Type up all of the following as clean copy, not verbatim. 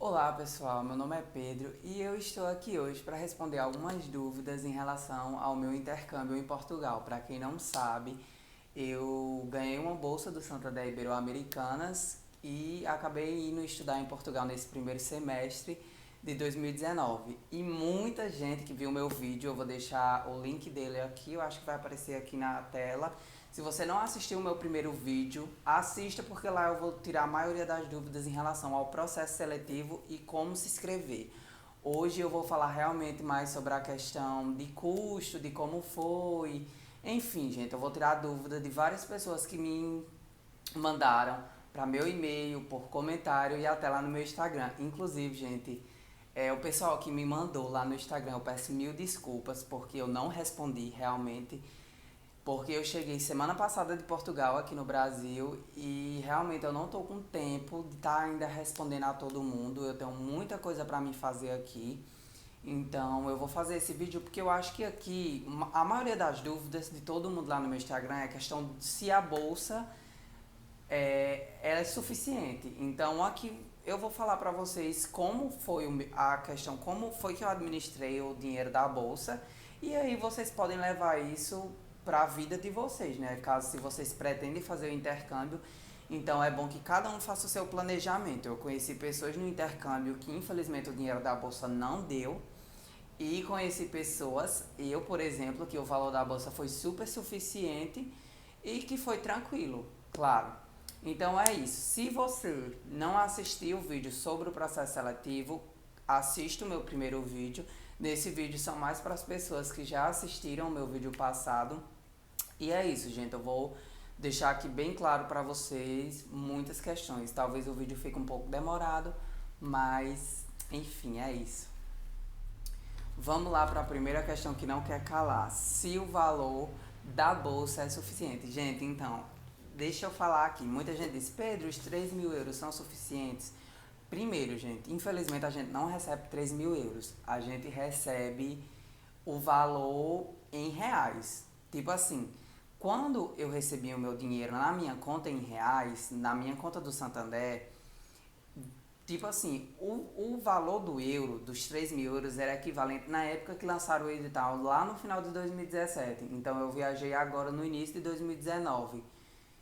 Olá pessoal, meu nome é Pedro e eu estou aqui hoje para responder algumas dúvidas em relação ao meu intercâmbio em Portugal. Para quem não sabe, eu ganhei uma bolsa do Santander Ibero-Americanas e acabei indo estudar em Portugal nesse primeiro semestre de 2019. E muita gente que viu meu vídeo, eu vou deixar o link dele aqui, eu acho que vai aparecer aqui na tela. Se você não assistiu o meu primeiro vídeo, assista porque lá eu vou tirar a maioria das dúvidas em relação ao processo seletivo e como se inscrever. Hoje eu vou falar realmente mais sobre a questão de custo, de como foi. Enfim, gente, eu vou tirar a dúvida de várias pessoas que me mandaram para meu e-mail, por comentário e até lá no meu Instagram. Inclusive, gente, o pessoal que me mandou lá no Instagram, eu peço mil desculpas porque eu não respondi realmente. Porque eu cheguei semana passada de Portugal aqui no Brasil e realmente eu não tô com tempo de estar ainda respondendo a todo mundo. Eu tenho muita coisa para me fazer aqui. Então eu vou fazer esse vídeo porque eu acho que aqui a maioria das dúvidas de todo mundo lá no meu Instagram é a questão de se a bolsa ela é suficiente. Então aqui eu vou falar para vocês como foi a questão, como foi que eu administrei o dinheiro da bolsa e aí vocês podem levar isso para a vida de vocês, né? Caso se vocês pretendem fazer o intercâmbio, então é bom que cada um faça o seu planejamento. Eu conheci pessoas no intercâmbio que infelizmente o dinheiro da bolsa não deu. E conheci pessoas, eu por exemplo, que o valor da bolsa foi super suficiente e que foi tranquilo, claro. Então é isso. Se você não assistiu o vídeo sobre o processo seletivo, assista o meu primeiro vídeo. Nesse vídeo são mais para as pessoas que já assistiram o meu vídeo passado. E é isso, gente. Eu vou deixar aqui bem claro para vocês muitas questões. Talvez o vídeo fique um pouco demorado, mas enfim, é isso. Vamos lá para a primeira questão que não quer calar. Se o valor da bolsa é suficiente. Gente, então, deixa eu falar aqui. Muita gente diz, Pedro, os 3 mil euros são suficientes? Primeiro, gente, infelizmente a gente não recebe 3 mil euros. A gente recebe o valor em reais. Tipo assim, quando eu recebi o meu dinheiro na minha conta em reais, na minha conta do Santander, tipo assim, o valor do euro, dos 3 mil euros, era equivalente na época que lançaram o edital, lá no final de 2017. Então eu viajei agora no início de 2019.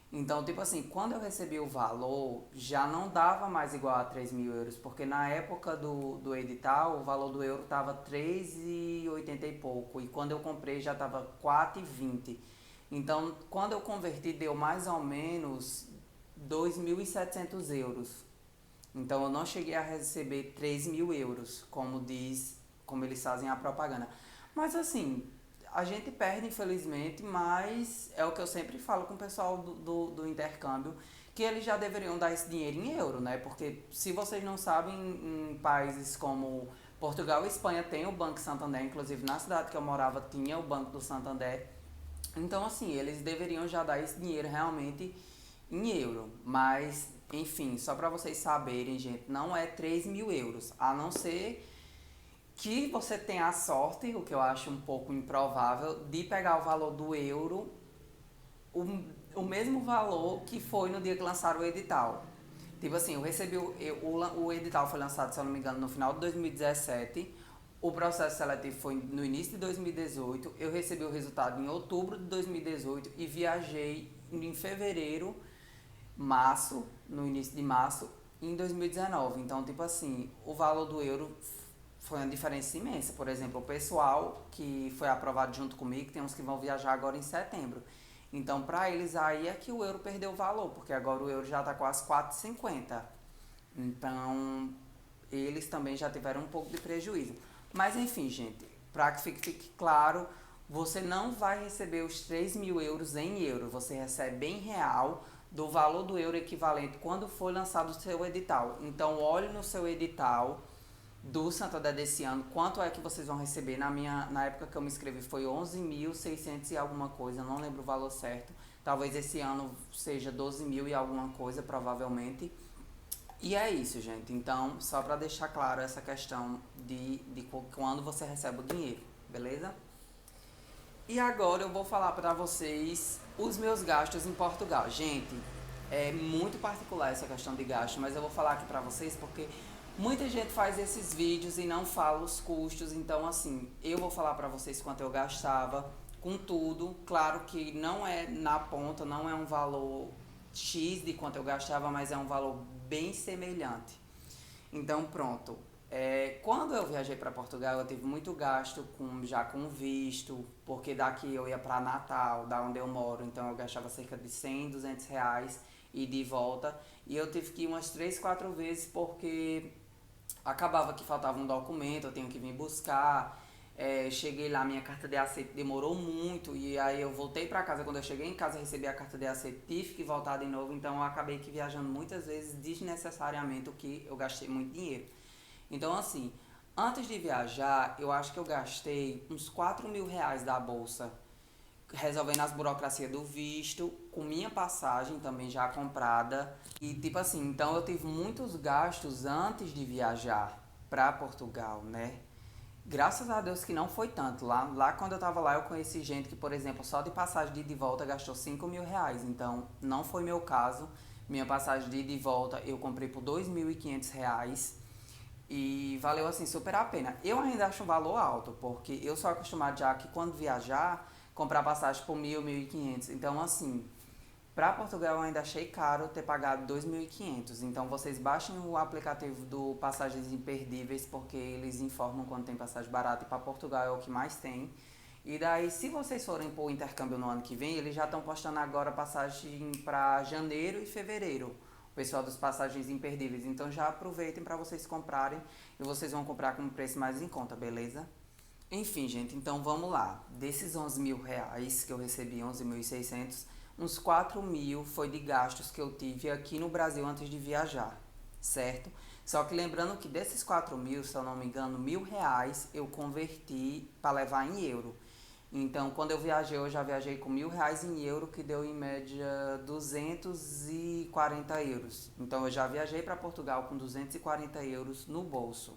Então, tipo assim, quando eu recebi o valor, já não dava mais igual a 3 mil euros, porque na época do edital, o valor do euro tava 3,80 e pouco, e quando eu comprei já tava 4,20. Então, quando eu converti, deu mais ou menos 2.700 euros. Então eu não cheguei a receber 3 mil euros, como eles fazem a propaganda. Mas assim, a gente perde infelizmente, mas é o que eu sempre falo com o pessoal do intercâmbio, que eles já deveriam dar esse dinheiro em euro, né? Porque se vocês não sabem, em países como Portugal e Espanha tem o Banco Santander, inclusive na cidade que eu morava tinha o Banco do Santander. Então, assim, eles deveriam já dar esse dinheiro realmente em euro. Mas, enfim, só para vocês saberem, gente, não é 3 mil euros. A não ser que você tenha a sorte, o que eu acho um pouco improvável, de pegar o valor do euro, o, o mesmo valor que foi no dia que lançaram o edital. Tipo assim, eu recebi o edital foi lançado, se eu não me engano, no final de 2017. O processo seletivo foi no início de 2018. Eu recebi o resultado em outubro de 2018 e viajei em fevereiro, março, no início de março, em 2019. Então, tipo assim, o valor do euro foi uma diferença imensa. Por exemplo, o pessoal que foi aprovado junto comigo, tem uns que vão viajar agora em setembro. Então, para eles aí é que o euro perdeu o valor, porque agora o euro já está quase 4,50. Então, eles também já tiveram um pouco de prejuízo. Mas enfim, gente, para que fique claro, você não vai receber os 3 mil euros em euro, você recebe em real do valor do euro equivalente quando foi lançado o seu edital. Então, olhe no seu edital do Santander desse ano, quanto é que vocês vão receber. Na época que eu me inscrevi foi 11.600 e alguma coisa, não lembro o valor certo. Talvez esse ano seja 12 mil e alguma coisa, provavelmente. E é isso, gente. Então, só para deixar claro essa questão de quando você recebe o dinheiro, beleza? E agora eu vou falar para vocês os meus gastos em Portugal. Gente, é muito particular essa questão de gasto, mas eu vou falar aqui para vocês porque Muita gente faz esses vídeos e não fala os custos, então assim, eu vou falar pra vocês quanto eu gastava com tudo. Claro que não é na ponta, não é um valor X de quanto eu gastava, mas é um valor bem semelhante. Então pronto. Quando eu viajei para Portugal, eu tive muito gasto já com visto, porque daqui eu ia para Natal, da onde eu moro, então eu gastava cerca de 100, R$ 200 e de volta. E eu tive que ir umas 3, 4 vezes porque acabava que faltava um documento, eu tenho que vir buscar. Cheguei lá, minha carta de aceite demorou muito e aí eu voltei para casa. Quando eu cheguei em casa, recebi a carta de aceite, tive que voltar de novo. Então eu acabei que viajando muitas vezes desnecessariamente, o que eu gastei muito dinheiro. Então assim, antes de viajar, eu acho que eu gastei uns R$ 4.000 da bolsa resolvendo as burocracias do visto, com minha passagem também já comprada. E tipo assim, então eu tive muitos gastos antes de viajar para Portugal, né? Graças a Deus que não foi tanto. Lá quando eu tava lá, eu conheci gente que, por exemplo, só de passagem de ida e volta gastou R$ 5.000. Então, não foi meu caso. Minha passagem de ida e volta eu comprei por R$ 2.500 e valeu assim super a pena. Eu ainda acho um valor alto, porque eu sou acostumado já que quando viajar, comprar passagem por 1.000, 1.500. Então assim, para Portugal eu ainda achei caro ter pagado 2.500. Então vocês baixem o aplicativo do Passagens Imperdíveis, porque eles informam quando tem passagem barata e para Portugal é o que mais tem. E daí, se vocês forem por intercâmbio no ano que vem, eles já estão postando agora passagem para janeiro e fevereiro. O pessoal dos passagens imperdíveis. Então já aproveitem para vocês comprarem e vocês vão comprar com um preço mais em conta, beleza? Enfim, gente, então vamos lá. Desses R$ 11.000 que eu recebi, 11.600, uns 4.000 foi de gastos que eu tive aqui no Brasil antes de viajar, certo? Só que lembrando que desses 4.000, se eu não me engano, R$ 1.000 eu converti para levar em euro. Então, quando eu viajei, eu já viajei com R$ 1.000 em euro, que deu em média 240 euros. Então, eu já viajei para Portugal com 240 euros no bolso.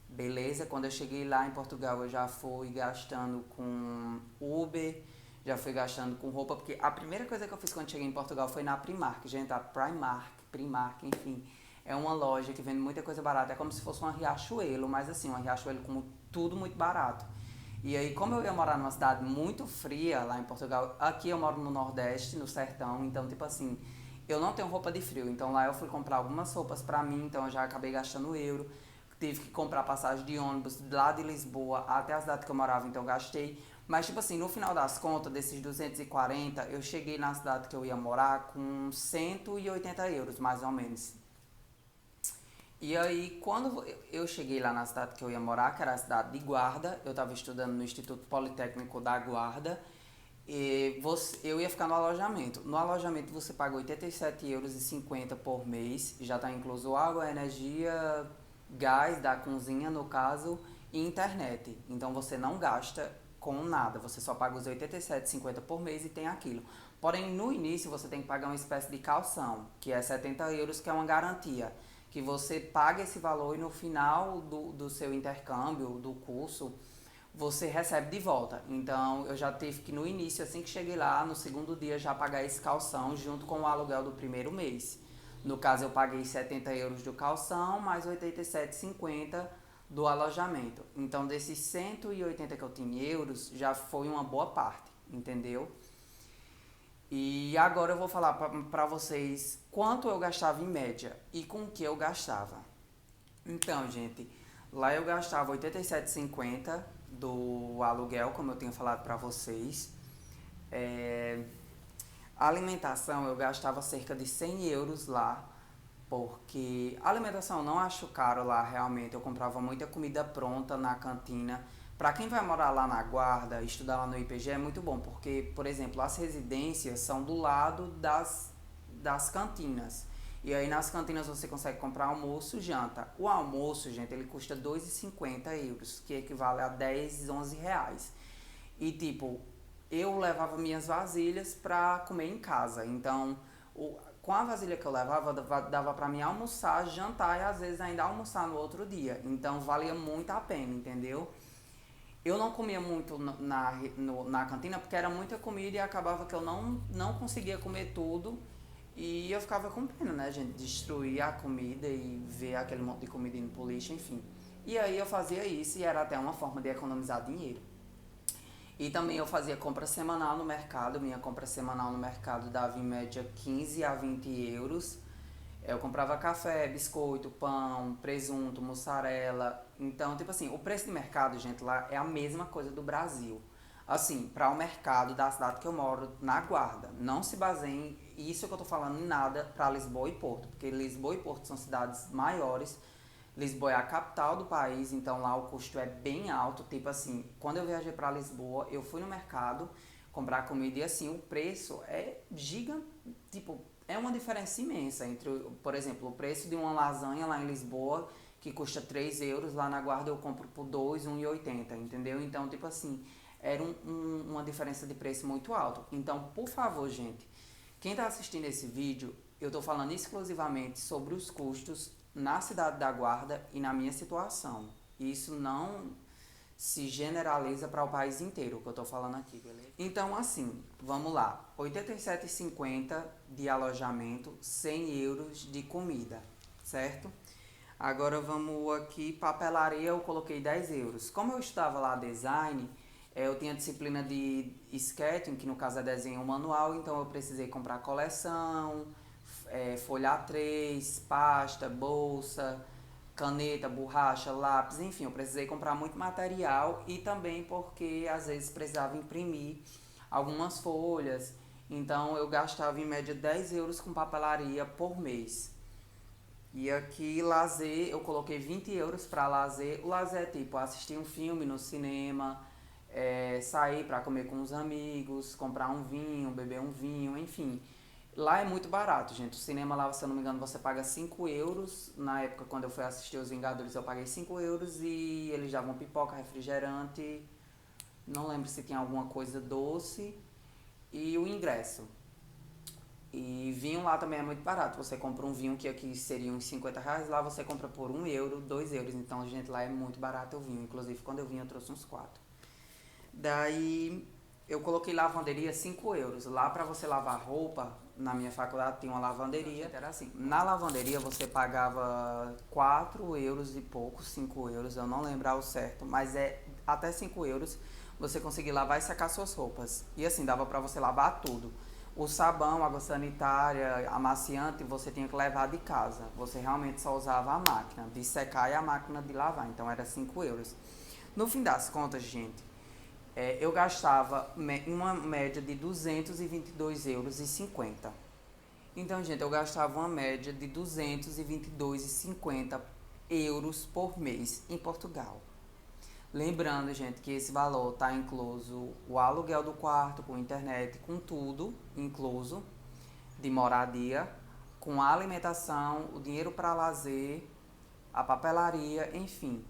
Beleza, quando eu cheguei lá em Portugal eu já fui gastando com Uber, já fui gastando com roupa, porque a primeira coisa que eu fiz quando cheguei em Portugal foi na Primark, gente, a Primark, enfim, é uma loja que vende muita coisa barata, é como se fosse uma Riachuelo, mas assim, uma Riachuelo com tudo muito barato. E aí, como eu ia morar numa cidade muito fria lá em Portugal, aqui eu moro no Nordeste, no Sertão, então tipo assim, eu não tenho roupa de frio, então lá eu fui comprar algumas roupas pra mim, então eu já acabei gastando euro. Tive que comprar passagem de ônibus lá de Lisboa até a cidade que eu morava, então gastei. Mas, tipo assim, no final das contas, desses 240, eu cheguei na cidade que eu ia morar com 180 euros, mais ou menos. E aí, quando eu cheguei lá na cidade que eu ia morar, que era a cidade de Guarda, eu estava estudando no Instituto Politécnico da Guarda, eu ia ficar no alojamento. No alojamento você paga 87,50 € por mês, já está incluso água, energia, gás da cozinha, no caso, e internet. Então você não gasta com nada, você só paga os 87,50 € por mês e tem aquilo. Porém, no início você tem que pagar uma espécie de calção, que é 70 euros, que é uma garantia. Que você paga esse valor e no final do seu intercâmbio, do curso, você recebe de volta. Então, eu já tive que no início, assim que cheguei lá, no segundo dia, já pagar esse calção junto com o aluguel do primeiro mês. No caso, eu paguei 70 euros do calção, mais 87,50 do alojamento. Então, desses 180 que eu tinha em euros, já foi uma boa parte, entendeu? E agora eu vou falar pra vocês quanto eu gastava em média e com o que eu gastava. Então, gente, lá eu gastava 87,50 do aluguel, como eu tinha falado pra vocês. É, a alimentação eu gastava cerca de 100 euros lá, porque a alimentação eu não acho caro lá realmente. Eu comprava muita comida pronta na cantina. Para quem vai morar lá na Guarda, estudar lá no IPG é muito bom, porque, por exemplo, as residências são do lado das cantinas. E aí nas cantinas você consegue comprar almoço e janta. O almoço, gente, ele custa 2,50 euros, que equivale a 10, 11 reais. E tipo, eu levava minhas vasilhas pra comer em casa. Então, com a vasilha que eu levava, dava pra mim almoçar, jantar e às vezes ainda almoçar no outro dia. Então, valia muito a pena, entendeu? Eu não comia muito na cantina porque era muita comida e acabava que eu não conseguia comer tudo. E eu ficava com pena, né, gente? Destruir a comida e ver aquele monte de comida indo pro lixo, enfim. E aí eu fazia isso e era até uma forma de economizar dinheiro. E também eu fazia compra semanal no mercado. Minha compra semanal no mercado dava em média 15 a 20 euros. Eu comprava café, biscoito, pão, presunto, mussarela. Então, tipo assim, o preço de mercado, gente, lá é a mesma coisa do Brasil. Assim, para o mercado da cidade que eu moro, na Guarda. Não se baseiem, isso que eu tô falando, em nada para Lisboa e Porto. Porque Lisboa e Porto são cidades maiores. Lisboa é a capital do país, então lá o custo é bem alto. Tipo assim, quando eu viajei para Lisboa, eu fui no mercado comprar comida e assim, o preço é gigante. Tipo, é uma diferença imensa entre, por exemplo, o preço de uma lasanha lá em Lisboa, que custa 3 euros, lá na Guarda eu compro por 2, 1,80, entendeu? Então, tipo assim, era uma diferença de preço muito alta. Então, por favor, gente, quem está assistindo esse vídeo, eu estou falando exclusivamente sobre os custos na cidade da Guarda e na minha situação. Isso não se generaliza para o país inteiro, o que eu estou falando aqui, beleza? Então, assim, vamos lá. 87,50 de alojamento, 100 euros de comida, certo? Agora vamos aqui, papelaria eu coloquei 10 euros. Como eu estava lá design, eu tinha disciplina de sketching, que no caso é desenho manual, então eu precisei comprar coleção, folha A3, pasta, bolsa, caneta, borracha, lápis, enfim, eu precisei comprar muito material e também porque às vezes precisava imprimir algumas folhas, então eu gastava em média 10 euros com papelaria por mês. E aqui, lazer, eu coloquei 20 euros para lazer. O lazer é tipo assistir um filme no cinema, sair para comer com os amigos, comprar um vinho, beber um vinho, enfim. Lá é muito barato, gente. O cinema lá, se eu não me engano, você paga 5 euros. Na época, quando eu fui assistir Os Vingadores, eu paguei 5 euros e eles davam pipoca, refrigerante. Não lembro se tinha alguma coisa doce. E o ingresso. E vinho lá também é muito barato. Você compra um vinho que aqui seria uns 50 reais, lá você compra por 1 euro, 2 euros. Então, gente, lá é muito barato o vinho. Inclusive, quando eu vim, eu trouxe uns 4. Daí, eu coloquei lavanderia 5 euros. Lá pra você lavar roupa, na minha faculdade tinha uma lavanderia. Era assim, na lavanderia você pagava 4 euros e pouco, 5 euros, eu não lembro ao certo, mas é até 5 euros você conseguir lavar e secar suas roupas. E assim, dava pra você lavar tudo. O sabão, água sanitária, amaciante, você tinha que levar de casa. Você realmente só usava a máquina de secar e a máquina de lavar. Então era 5 euros. No fim das contas, gente, eu gastava uma média de 222 euros e 50. Então, gente, eu gastava uma média de 222 e 50 euros por mês em Portugal. Lembrando, gente, que esse valor está incluso o aluguel do quarto, com internet, com tudo incluso, de moradia, com a alimentação, o dinheiro para lazer, a papelaria, enfim.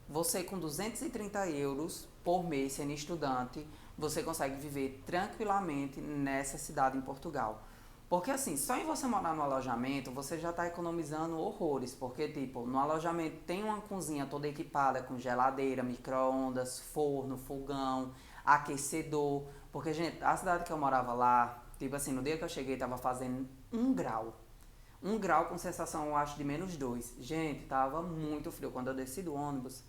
Você com 230 euros por mês sendo estudante, você consegue viver tranquilamente nessa cidade em Portugal. Porque assim, só em você morar no alojamento, você já está economizando horrores. Porque, tipo, no alojamento tem uma cozinha toda equipada com geladeira, micro-ondas, forno, fogão, aquecedor. Porque, gente, a cidade que eu morava lá, tipo assim, no dia que eu cheguei tava fazendo 1 grau. 1 grau com sensação, eu acho, de -2. Gente, tava muito frio. Quando eu desci do ônibus,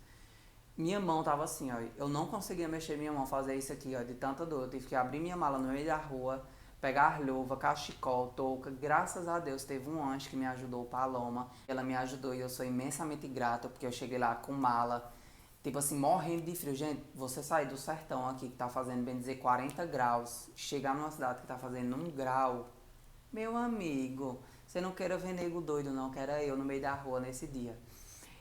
minha mão tava assim, ó. Eu não conseguia mexer minha mão, fazer isso aqui, ó, de tanta dor. Eu tive que abrir minha mala no meio da rua, pegar luva, cachecol, touca. Graças a Deus teve um anjo que me ajudou, Paloma. Ela me ajudou e eu sou imensamente grata, porque eu cheguei lá com mala, tipo assim, morrendo de frio. Gente, você sair do sertão aqui, que tá fazendo, bem dizer, 40 graus, chegar numa cidade que tá fazendo 1 grau, meu amigo, você não queira ver nego doido não, que era eu no meio da rua nesse dia.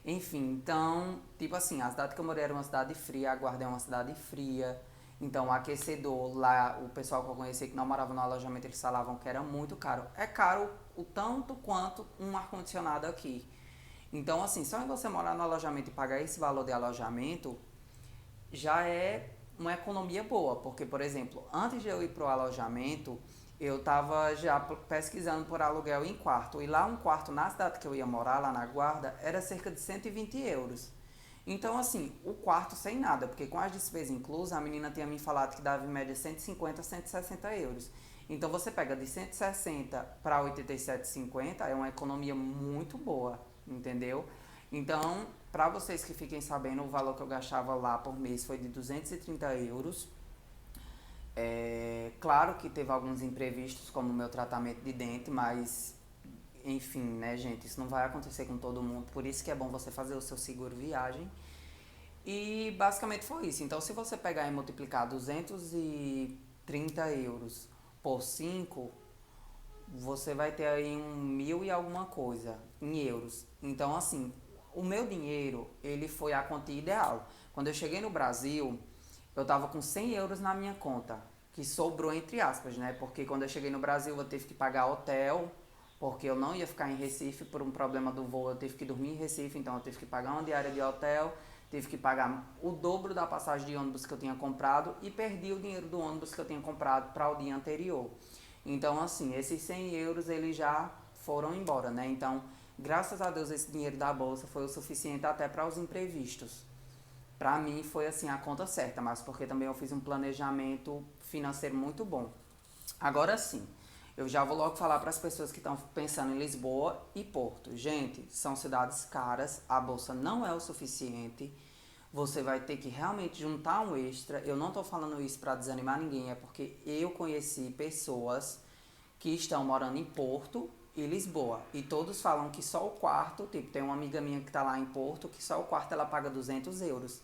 Enfim, então, tipo assim, a cidade que eu morei era uma cidade fria, a Guarda é uma cidade fria. Então, o aquecedor, lá, o pessoal que eu conheci que não morava no alojamento, eles falavam que era muito caro. É caro o tanto quanto um ar-condicionado aqui. Então, assim, só em você morar no alojamento e pagar esse valor de alojamento, já é uma economia boa, porque, por exemplo, antes de eu ir pro alojamento, eu estava já pesquisando por aluguel em quarto, e lá um quarto na cidade que eu ia morar, lá na Guarda, era cerca de 120 euros. Então, assim, o quarto sem nada, porque com as despesas inclusas, a menina tinha me falado que dava em média 150 a 160 euros. Então você pega de 160 para 87,50, é uma economia muito boa, entendeu? Então, para vocês que fiquem sabendo, o valor que eu gastava lá por mês foi de 230 euros. Claro que teve alguns imprevistos, como o meu tratamento de dente, mas enfim, né, gente, isso não vai acontecer com todo mundo, por isso que é bom você fazer o seu seguro viagem. E basicamente foi isso. Então, se você pegar e multiplicar 230 euros por 5, você vai ter aí um mil e alguma coisa em euros. Então, assim, o meu dinheiro, ele foi a quantia ideal. Quando eu cheguei no Brasil, eu tava com 100 euros na minha conta, que sobrou entre aspas, né? Porque quando eu cheguei no Brasil, eu tive que pagar hotel, porque eu não ia ficar em Recife por um problema do voo, eu tive que dormir em Recife, então eu tive que pagar uma diária de hotel, tive que pagar o dobro da passagem de ônibus que eu tinha comprado e perdi o dinheiro do ônibus que eu tinha comprado para o dia anterior. Então, assim, esses 100 euros eles já foram embora, né? Então, graças a Deus, esse dinheiro da bolsa foi o suficiente até para os imprevistos. Para mim foi assim a conta certa, mas porque também eu fiz um planejamento financeiro muito bom. Agora sim, eu já vou logo falar para as pessoas que estão pensando em Lisboa e Porto. Gente, são cidades caras, a bolsa não é o suficiente. Você vai ter que realmente juntar um extra. Eu não estou falando isso para desanimar ninguém, é porque eu conheci pessoas que estão morando em Porto e Lisboa. E todos falam que só o quarto, tipo, tem uma amiga minha que está lá em Porto, que só o quarto ela paga 200 euros.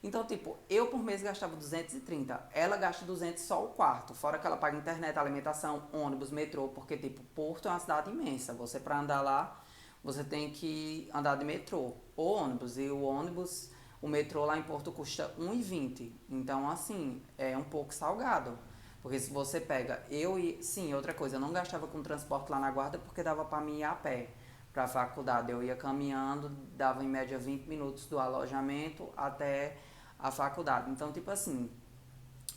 Então, tipo, eu por mês gastava 230, ela gasta 200 só o quarto, fora que ela paga internet, alimentação, ônibus, metrô, porque, tipo, Porto é uma cidade imensa. Você, para andar lá, você tem que andar de metrô ou ônibus. E o ônibus, o metrô lá em Porto custa 1,20. Então, assim, é um pouco salgado. Porque se você pega, eu e. Sim, outra coisa, eu não gastava com transporte lá na Guarda porque dava pra mim ir a pé pra faculdade. Eu ia caminhando, dava em média 20 minutos do alojamento até a faculdade. Então, tipo assim,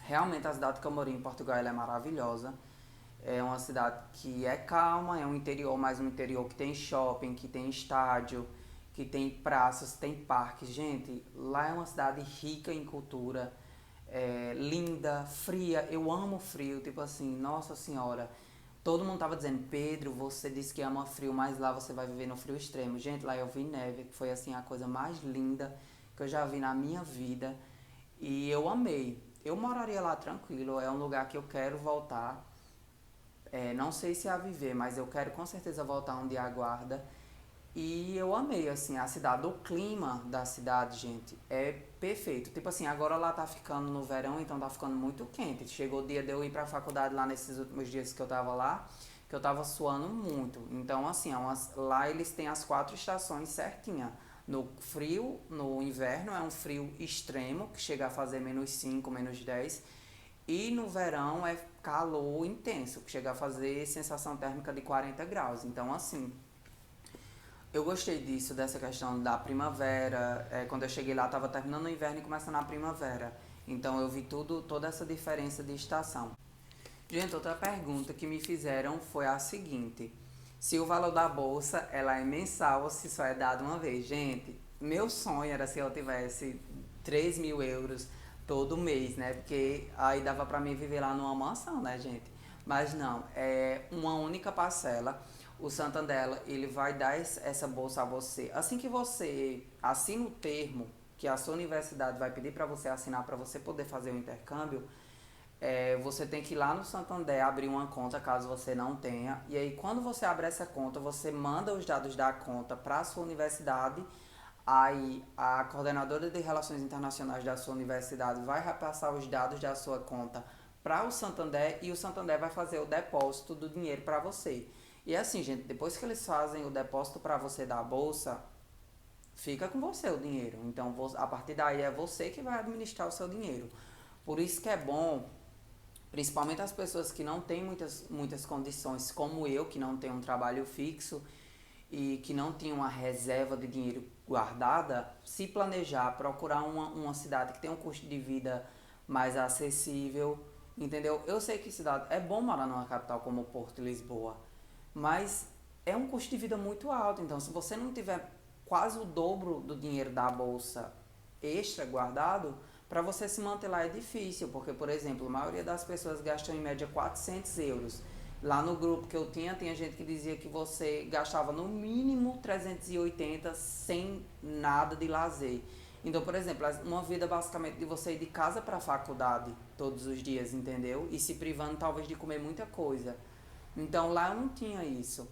realmente a cidade que eu moro em Portugal ela é maravilhosa. É uma cidade que é calma, é um interior, mas um interior que tem shopping, que tem estádio, que tem praças, tem parques. Gente, lá é uma cidade rica em cultura, linda, fria. Eu amo frio, tipo assim, nossa senhora. Todo mundo tava dizendo, Pedro, você disse que ama frio, mas lá você vai viver no frio extremo. Gente, lá eu vi neve, que foi assim a coisa mais linda que eu já vi na minha vida. E eu amei. Eu moraria lá tranquilo, é um lugar que eu quero voltar. Não sei se a viver, mas eu quero com certeza voltar um dia à Guarda. E eu amei, assim, a cidade. O clima da cidade, gente, é perfeito. Tipo assim, agora lá tá ficando no verão, então tá ficando muito quente. Chegou o dia de eu ir pra faculdade lá nesses últimos dias que eu tava lá, que eu tava suando muito. Então, assim, lá eles têm as 4 estações certinha. No frio, no inverno é um frio extremo, que chega a fazer -5, -10. E no verão é calor intenso, que chega a fazer sensação térmica de 40 graus. Então, assim, eu gostei disso, dessa questão da primavera. Quando eu cheguei lá, estava terminando o inverno e começando a primavera. Então, eu vi toda essa diferença de estação. Gente, outra pergunta que me fizeram foi a seguinte: se o valor da bolsa ela é mensal ou se só é dado uma vez. Gente, meu sonho era se eu tivesse 3 mil euros todo mês, né? Porque aí dava pra mim viver lá numa mansão, né, gente? Mas não, é uma única parcela. O Santander, ele vai dar essa bolsa a você. Assim que você assina o termo que a sua universidade vai pedir para você assinar para você poder fazer o intercâmbio, você tem que ir lá no Santander abrir uma conta caso você não tenha. E aí, quando você abre essa conta, você manda os dados da conta para a sua universidade. Aí, a coordenadora de Relações Internacionais da sua universidade vai repassar os dados da sua conta para o Santander e o Santander vai fazer o depósito do dinheiro para você. E assim, gente, depois que eles fazem o depósito para você da bolsa, fica com você o dinheiro. Então, a partir daí é você que vai administrar o seu dinheiro. Por isso que é bom, principalmente as pessoas que não têm muitas condições, como eu, que não tenho um trabalho fixo e que não tinha uma reserva de dinheiro guardada, se planejar, procurar uma cidade que tem um custo de vida mais acessível, entendeu? Eu sei que cidade é bom morar numa capital como Porto e Lisboa, mas é um custo de vida muito alto. Então, se você não tiver quase o dobro do dinheiro da bolsa extra guardado, para você se manter lá é difícil, porque, por exemplo, a maioria das pessoas gastam em média 400 euros. Lá no grupo que eu tinha gente que dizia que você gastava no mínimo 380 sem nada de lazer. Então, por exemplo, uma vida basicamente de você ir de casa para a faculdade todos os dias, entendeu? E se privando talvez de comer muita coisa. Então lá eu não tinha isso.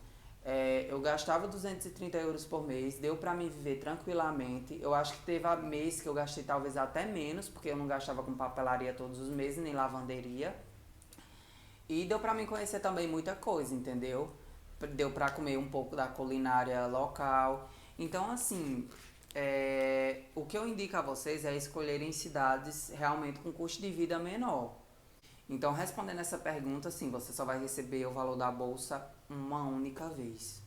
Eu gastava 230 euros por mês, deu pra mim viver tranquilamente. Eu acho que teve mês que eu gastei talvez até menos, porque eu não gastava com papelaria todos os meses, nem lavanderia. E deu pra mim conhecer também muita coisa, entendeu? Deu pra comer um pouco da culinária local. Então, assim, o que eu indico a vocês é escolherem cidades realmente com custo de vida menor. Então, respondendo essa pergunta, sim, você só vai receber o valor da bolsa uma única vez.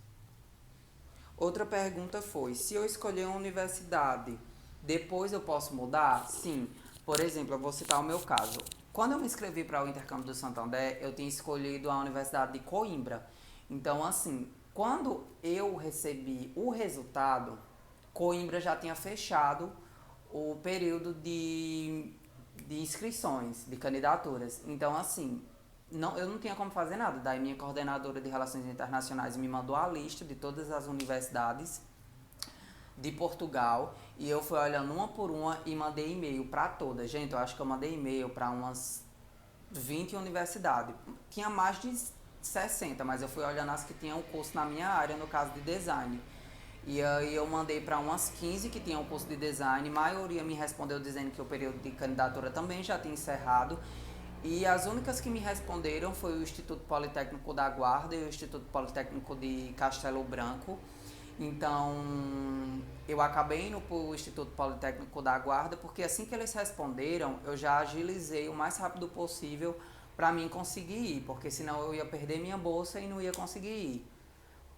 Outra pergunta foi: se eu escolher uma universidade, depois eu posso mudar? Sim. Por exemplo, eu vou citar o meu caso. Quando eu me inscrevi para o intercâmbio do Santander, eu tinha escolhido a Universidade de Coimbra. Então, assim, quando eu recebi o resultado, Coimbra já tinha fechado o período de inscrições, de candidaturas. Então, assim, eu não tinha como fazer nada. Daí minha coordenadora de Relações Internacionais me mandou a lista de todas as universidades de Portugal e eu fui olhando uma por uma e mandei e-mail para todas. Gente, eu acho que eu mandei e-mail para umas 20 universidades. Tinha mais de 60, mas eu fui olhando as que tinham curso na minha área, no caso de design. E aí eu mandei para umas 15 que tinham curso de design, a maioria me respondeu dizendo que o período de candidatura também já tinha encerrado. E as únicas que me responderam foi o Instituto Politécnico da Guarda e o Instituto Politécnico de Castelo Branco. Então, eu acabei indo para o Instituto Politécnico da Guarda, porque assim que eles responderam, eu já agilizei o mais rápido possível para mim conseguir ir, porque senão eu ia perder minha bolsa e não ia conseguir ir.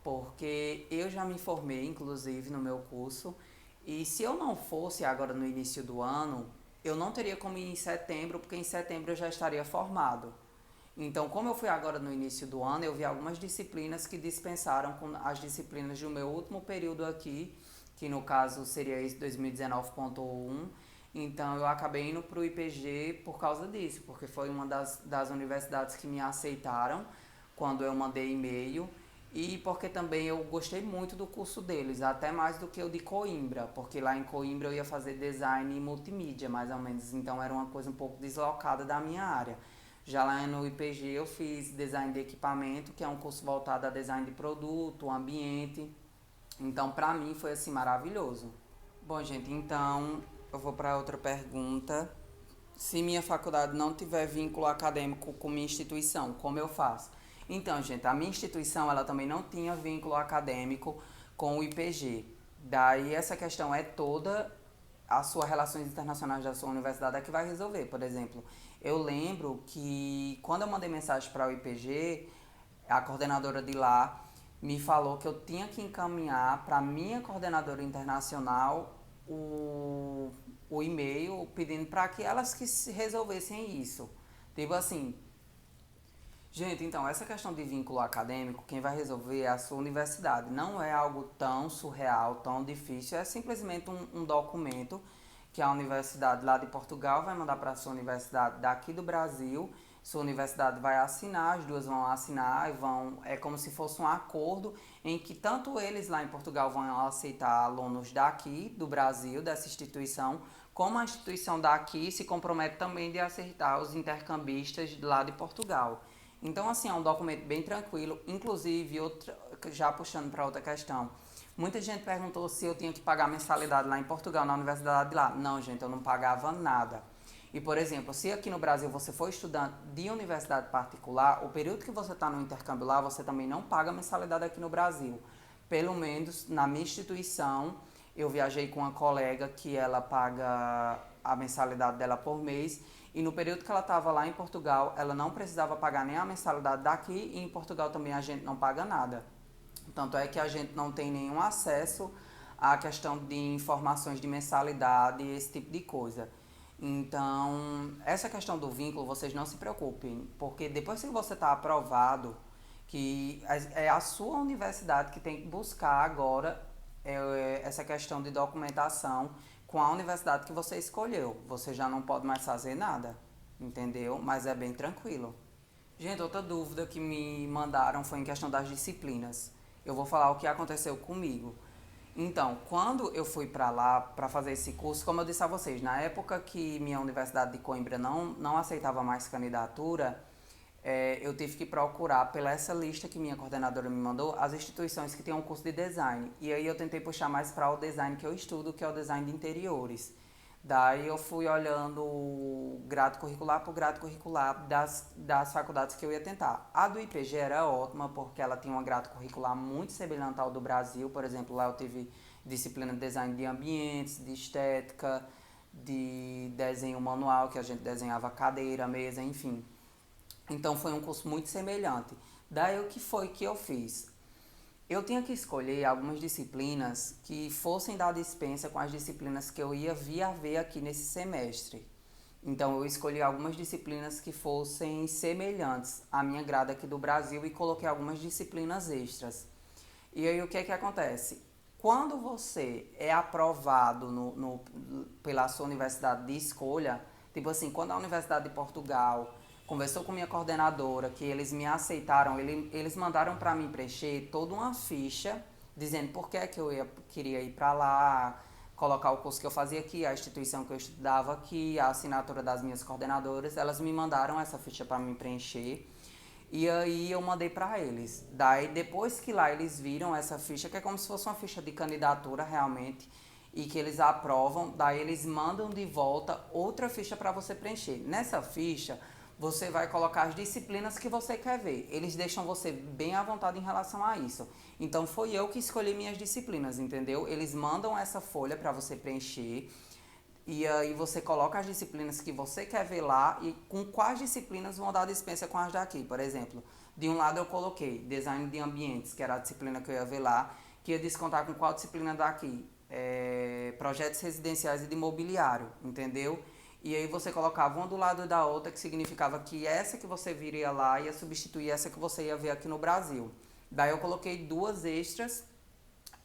Porque eu já me formei, inclusive, no meu curso, e se eu não fosse agora no início do ano, eu não teria como ir em setembro, porque em setembro eu já estaria formado. Então, como eu fui agora no início do ano, eu vi algumas disciplinas que dispensaram com as disciplinas do meu último período aqui, que no caso seria esse 2019.1. Então, eu acabei indo para o IPG por causa disso, porque foi uma das universidades que me aceitaram quando eu mandei e-mail. E porque também eu gostei muito do curso deles, até mais do que o de Coimbra, porque lá em Coimbra eu ia fazer design e multimídia, mais ou menos, então era uma coisa um pouco deslocada da minha área. Já lá no IPG eu fiz design de equipamento, que é um curso voltado a design de produto, ambiente, então pra mim foi assim maravilhoso. Bom, gente, então eu vou para outra pergunta. Se minha faculdade não tiver vínculo acadêmico com minha instituição, como eu faço? Então, gente, a minha instituição ela também não tinha vínculo acadêmico com o IPG. Daí essa questão é toda a sua relações internacionais da sua universidade é que vai resolver. Por exemplo, eu lembro que quando eu mandei mensagem para o IPG, a coordenadora de lá me falou que eu tinha que encaminhar para a minha coordenadora internacional o e-mail pedindo para que elas que resolvessem isso. Tipo assim, gente, então, essa questão de vínculo acadêmico, quem vai resolver é a sua universidade. Não é algo tão surreal, tão difícil, é simplesmente um documento que a universidade lá de Portugal vai mandar para a sua universidade daqui do Brasil. Sua universidade vai assinar, as duas vão assinar e é como se fosse um acordo em que tanto eles lá em Portugal vão aceitar alunos daqui do Brasil, dessa instituição, como a instituição daqui se compromete também de aceitar os intercambistas lá de Portugal. Então, assim, é um documento bem tranquilo. Inclusive, já puxando para outra questão, muita gente perguntou se eu tinha que pagar mensalidade lá em Portugal, na universidade de lá. Não, gente, eu não pagava nada. E, por exemplo, se aqui no Brasil você for estudante de universidade particular, o período que você está no intercâmbio lá, você também não paga mensalidade aqui no Brasil. Pelo menos na minha instituição, eu viajei com uma colega que ela paga a mensalidade dela por mês. E no período que ela estava lá em Portugal, ela não precisava pagar nem a mensalidade daqui e em Portugal também a gente não paga nada. Tanto é que a gente não tem nenhum acesso à questão de informações de mensalidade e esse tipo de coisa. Então, essa questão do vínculo, vocês não se preocupem, porque depois que você está aprovado, que é a sua universidade que tem que buscar agora essa questão de documentação com a universidade que você escolheu. Você já não pode mais fazer nada, entendeu? Mas é bem tranquilo. Gente, outra dúvida que me mandaram foi em questão das disciplinas. Eu vou falar o que aconteceu comigo. Então, quando eu fui para lá para fazer esse curso, como eu disse a vocês, na época que minha Universidade de Coimbra não aceitava mais candidatura, eu tive que procurar pela essa lista que minha coordenadora me mandou, as instituições que têm um curso de design. E aí eu tentei puxar mais para o design que eu estudo, que é o design de interiores. Daí eu fui olhando grade curricular por grade curricular das faculdades que eu ia tentar. A do IPG era ótima porque ela tinha uma grade curricular muito semelhante ao do Brasil. Por exemplo, lá eu tive disciplina de design de ambientes, de estética, de desenho manual, que a gente desenhava cadeira, mesa, enfim. Então foi um curso muito semelhante. Daí o que foi que eu fiz? Eu tinha que escolher algumas disciplinas que fossem da dispensa com as disciplinas que eu ia vir a ver aqui nesse semestre. Então eu escolhi algumas disciplinas que fossem semelhantes à minha grade aqui do Brasil e coloquei algumas disciplinas extras. E aí o que é que acontece? Quando você é aprovado pela sua universidade de escolha, tipo assim, quando a Universidade de Portugal conversou com minha coordenadora, que eles me aceitaram, eles mandaram para mim preencher toda uma ficha dizendo por que que queria ir para lá, colocar o curso que eu fazia aqui, a instituição que eu estudava aqui, a assinatura das minhas coordenadoras. Elas me mandaram essa ficha para me preencher. E aí eu mandei para eles. Daí depois que lá eles viram essa ficha, que é como se fosse uma ficha de candidatura realmente, e que eles aprovam, daí eles mandam de volta outra ficha para você preencher. Nessa ficha, você vai colocar as disciplinas que você quer ver. Eles deixam você bem à vontade em relação a isso. Então foi eu que escolhi minhas disciplinas, entendeu? Eles mandam essa folha para você preencher. E aí você coloca as disciplinas que você quer ver lá e com quais disciplinas vão dar dispensa com as daqui. Por exemplo, de um lado eu coloquei design de ambientes, que era a disciplina que eu ia ver lá, que ia descontar com qual disciplina daqui? Projetos residenciais e de imobiliário, entendeu? E aí você colocava uma do lado da outra, que significava que essa que você viria lá ia substituir essa que você ia ver aqui no Brasil. Daí eu coloquei duas extras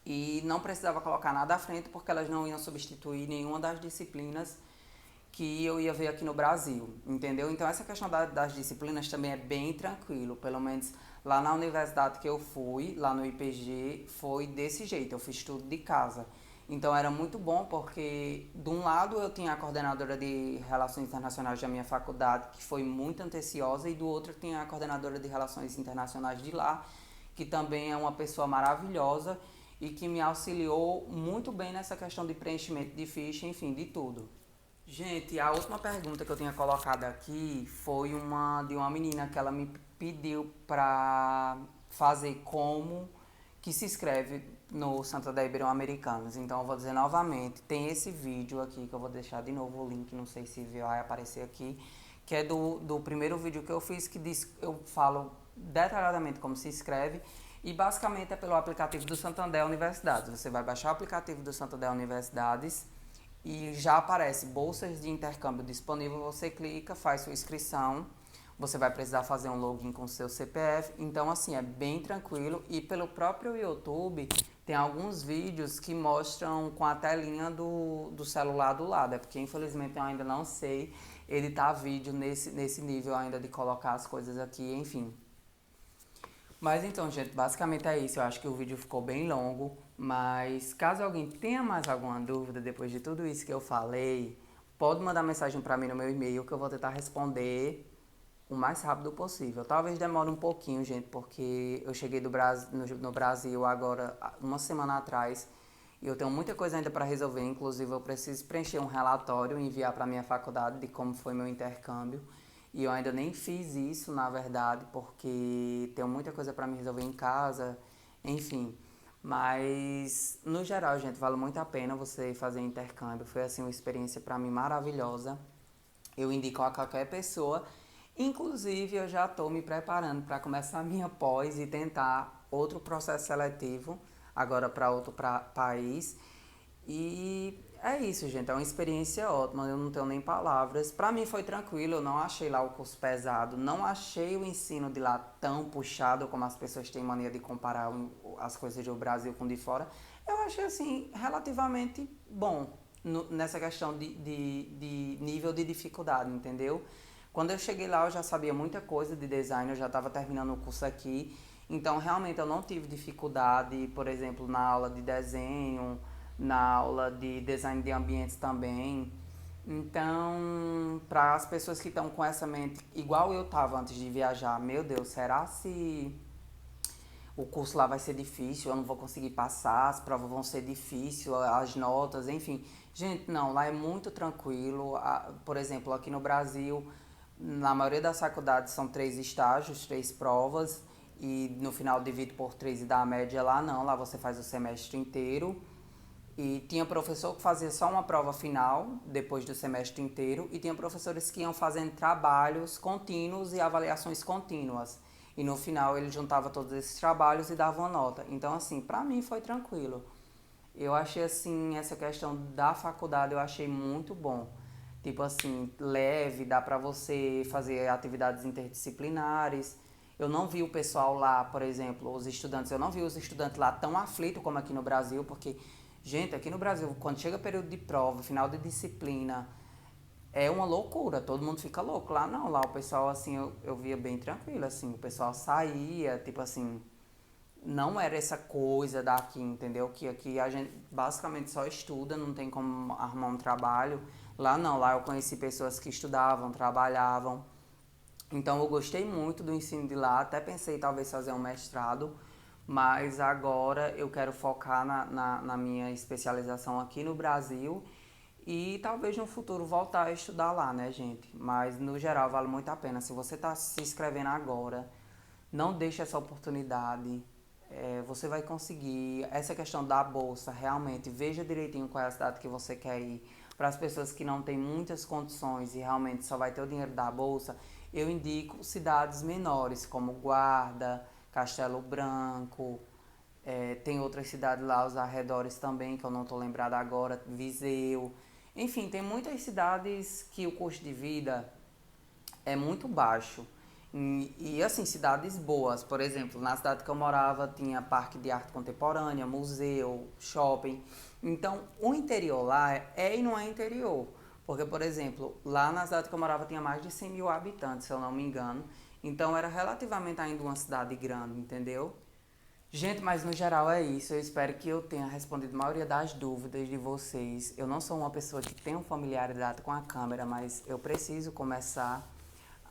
e não precisava colocar nada à frente porque elas não iam substituir nenhuma das disciplinas que eu ia ver aqui no Brasil, entendeu? Então essa questão das disciplinas também é bem tranquilo, pelo menos lá na universidade que eu fui, lá no IPG, foi desse jeito, eu fiz tudo de casa. Então era muito bom porque de um lado eu tinha a coordenadora de Relações Internacionais da minha faculdade, que foi muito atenciosa, e do outro eu tinha a coordenadora de Relações Internacionais de lá, que também é uma pessoa maravilhosa e que me auxiliou muito bem nessa questão de preenchimento de ficha, enfim, de tudo. Gente, a última pergunta que eu tinha colocado aqui foi uma de uma menina que ela me pediu para fazer como que se escreve no Santander Ibero-Americanos. Então eu vou dizer novamente, tem esse vídeo aqui que eu vou deixar de novo o link, não sei se vai aparecer aqui, que é do primeiro vídeo que eu fiz, que diz, eu falo detalhadamente como se escreve. E basicamente é pelo aplicativo do Santander Universidades. Você vai baixar o aplicativo do Santander Universidades e já aparece bolsas de intercâmbio disponível. Você clica, faz sua inscrição. Você vai precisar fazer um login com o seu CPF. Então, assim, é bem tranquilo. E pelo próprio YouTube, tem alguns vídeos que mostram com a telinha do celular do lado. É porque, infelizmente, eu ainda não sei editar vídeo nesse nível ainda de colocar as coisas aqui, enfim. Mas então, gente, basicamente é isso. Eu acho que o vídeo ficou bem longo, mas caso alguém tenha mais alguma dúvida depois de tudo isso que eu falei, pode mandar mensagem para mim no meu e-mail que eu vou tentar responder o mais rápido possível. Talvez demore um pouquinho, gente, porque eu cheguei no Brasil agora uma semana atrás e eu tenho muita coisa ainda para resolver. Inclusive, eu preciso preencher um relatório e enviar para minha faculdade de como foi meu intercâmbio. E eu ainda nem fiz isso, na verdade, porque tenho muita coisa para me resolver em casa, enfim. Mas, no geral, gente, vale muito a pena você fazer intercâmbio. Foi, assim, uma experiência para mim maravilhosa. Eu indico a qualquer pessoa. Inclusive, eu já estou me preparando para começar a minha pós e tentar outro processo seletivo, agora para outro país. E é isso, gente. É uma experiência ótima. Eu não tenho nem palavras. Pra mim foi tranquilo. Eu não achei lá o curso pesado. Não achei o ensino de lá tão puxado como as pessoas têm mania de comparar as coisas do Brasil com de fora. Eu achei, assim, relativamente bom. nessa questão de nível de dificuldade, entendeu? Quando eu cheguei lá, eu já sabia muita coisa de design, eu já estava terminando o curso aqui, então realmente eu não tive dificuldade, por exemplo, na aula de desenho, na aula de design de ambientes também. Então, para as pessoas que estão com essa mente, igual eu estava antes de viajar, meu Deus, será se o curso lá vai ser difícil, eu não vou conseguir passar, as provas vão ser difíceis, as notas, enfim. Gente, não, lá é muito tranquilo. Por exemplo, aqui no Brasil, na maioria das faculdades são 3 estágios, 3 provas, e no final divide por 3 e dá a média. Lá não, lá você faz o semestre inteiro. E tinha professor que fazia só uma prova final, depois do semestre inteiro, e tinha professores que iam fazendo trabalhos contínuos e avaliações contínuas. E no final ele juntava todos esses trabalhos e dava uma nota. Então, assim, pra mim foi tranquilo. Eu achei, assim, essa questão da faculdade eu achei muito bom. Tipo assim, leve, dá pra você fazer atividades interdisciplinares. Eu não vi o pessoal lá, por exemplo, os estudantes, eu não vi os estudantes lá tão aflitos como aqui no Brasil, porque, gente, aqui no Brasil, quando chega período de prova, final de disciplina, é uma loucura, todo mundo fica louco. Lá não, lá o pessoal, assim, eu via bem tranquilo, assim, o pessoal saía, tipo assim, não era essa coisa daqui, entendeu? Que aqui a gente basicamente só estuda, não tem como arrumar um trabalho. Lá não, lá eu conheci pessoas que estudavam, trabalhavam. Então eu gostei muito do ensino de lá, até pensei talvez fazer um mestrado, mas agora eu quero focar na minha especialização aqui no Brasil e talvez no futuro voltar a estudar lá, né, gente? Mas no geral vale muito a pena. Se você está se inscrevendo agora, não deixe essa oportunidade. Você vai conseguir. Essa questão da bolsa, realmente, veja direitinho qual é a cidade que você quer ir. Para as pessoas que não têm muitas condições e realmente só vai ter o dinheiro da bolsa, eu indico cidades menores, como Guarda, Castelo Branco, tem outras cidades lá aos arredores também, que eu não estou lembrada agora, Viseu. Enfim, tem muitas cidades que o custo de vida é muito baixo. Assim, cidades boas. Por exemplo, na cidade que eu morava tinha parque de arte contemporânea, museu, shopping. Então, o interior lá e não é interior. Porque, por exemplo, lá na cidade que eu morava tinha mais de 100 mil habitantes, se eu não me engano. Então, era relativamente ainda uma cidade grande, entendeu? Gente, mas no geral é isso. Eu espero que eu tenha respondido a maioria das dúvidas de vocês. Eu não sou uma pessoa que tem familiaridade com a câmera, mas eu preciso começar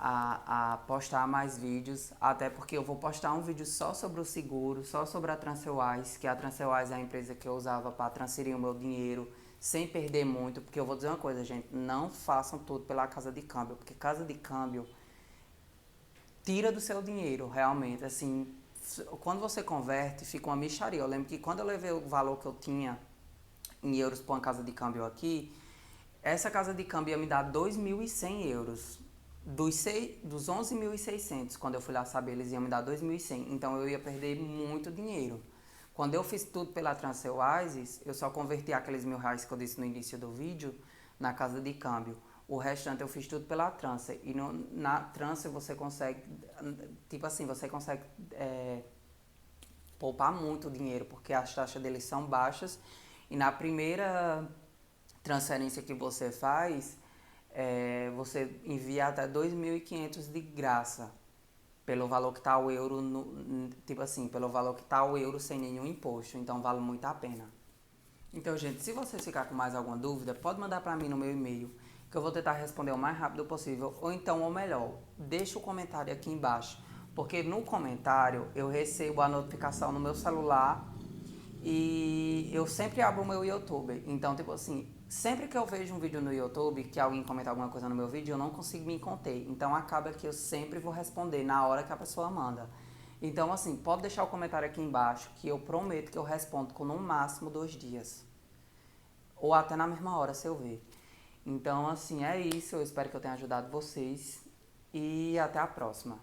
a postar mais vídeos, até porque eu vou postar um vídeo só sobre o seguro, só sobre a Transferwise, que a Transferwise é a empresa que eu usava para transferir o meu dinheiro sem perder muito, porque eu vou dizer uma coisa, gente, não façam tudo pela casa de câmbio, porque casa de câmbio tira do seu dinheiro, realmente, assim, quando você converte, fica uma mixaria. Eu lembro que quando eu levei o valor que eu tinha em euros para uma casa de câmbio aqui, essa casa de câmbio ia me dar 2.100 euros. Dos 11.600, quando eu fui lá saber, eles iam me dar 2.100. Então eu ia perder muito dinheiro. Quando eu fiz tudo pela Transferwise, eu só converti aqueles R$ 1.000 que eu disse no início do vídeo na casa de câmbio. O restante eu fiz tudo pela Transfer. E na Transfer você consegue, tipo assim, você consegue poupar muito dinheiro, porque as taxas deles são baixas. E na primeira transferência que você faz, você envia até 2.500 de graça, pelo valor que está o euro, tipo assim, pelo valor que está o euro sem nenhum imposto, então vale muito a pena. Então, gente, se você ficar com mais alguma dúvida, pode mandar para mim no meu e-mail, que eu vou tentar responder o mais rápido possível, ou então, ou melhor, deixa o comentário aqui embaixo, porque no comentário eu recebo a notificação no meu celular e eu sempre abro o meu YouTube. Então, tipo assim, sempre que eu vejo um vídeo no YouTube que alguém comenta alguma coisa no meu vídeo, eu não consigo me conter. Então, acaba que eu sempre vou responder na hora que a pessoa manda. Então, assim, pode deixar o comentário aqui embaixo que eu prometo que eu respondo com no máximo 2 dias. Ou até na mesma hora, se eu ver. Então, assim, é isso. Eu espero que eu tenha ajudado vocês. E até a próxima.